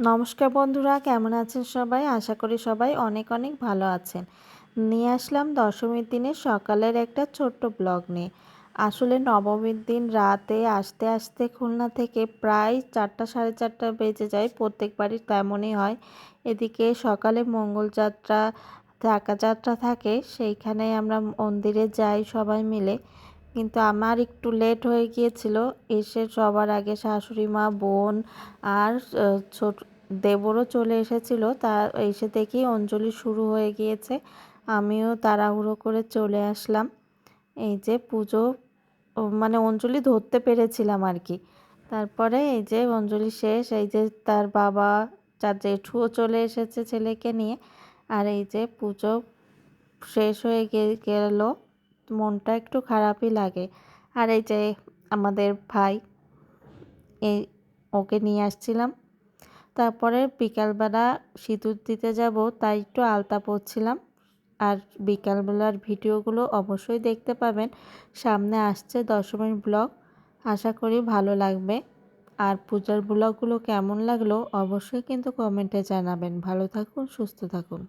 নমস্কার বন্ধুরা, কেমন আছেন সবাই? আশা করি সবাই অনেক অনেক ভালো আছেন। নিয়ে আসলাম দশমীর দিনের সকালের একটা ছোট্ট ব্লগ নিয়ে। আসলে নবমীর দিন রাতে আসতে আসতে খুলনা থেকে প্রায় 4টা সাড়ে 4টা বেজে যায়। প্রত্যেকবারই তেমনই হয়। এদিকে সকালে মঙ্গলযাত্রা, ঢাকা যাত্রা থাকে, সেইখানে আমরা মন্দিরে যাই সবাই মিলে। কিন্তু আমার একটু লেট হয়ে গিয়েছিল। এসে সবার আগে শাশুড়ি মা, বোন আর ছোট দেবরও চলে এসেছিল। তা এসে দেখি অঞ্জলি শুরু হয়ে গিয়েছে। আমিও তাড়াহুড়ো করে চলে আসলাম। এই যে পুজো মানে অঞ্জলি ধরতে পেরেছিলাম আর কি। তারপরে এই যে অঞ্জলি শেষ, এই যে তার বাবা, তার জেঠুও চলে এসেছে ছেলেকে নিয়ে। আর এই যে পুজো শেষ হয়ে গেল, মনটা একটু খারাপই লাগে। আর এই যে আমাদের ভাই, এই ওকে নিয়ে আসছিলাম। তারপরে বিকালবেলা সিঁদুর দিতে যাব, তাই একটু আলতা পরছিলাম। আর বিকালবেলার ভিডিওগুলো অবশ্যই দেখতে পাবেন। সামনে আসছে দশমীর ব্লগ, আশা করি ভালো লাগবে। আর পূজার ব্লগগুলো কেমন লাগলো অবশ্যই কিন্তু কমেন্টে জানাবেন। ভালো থাকুন, সুস্থ থাকুন।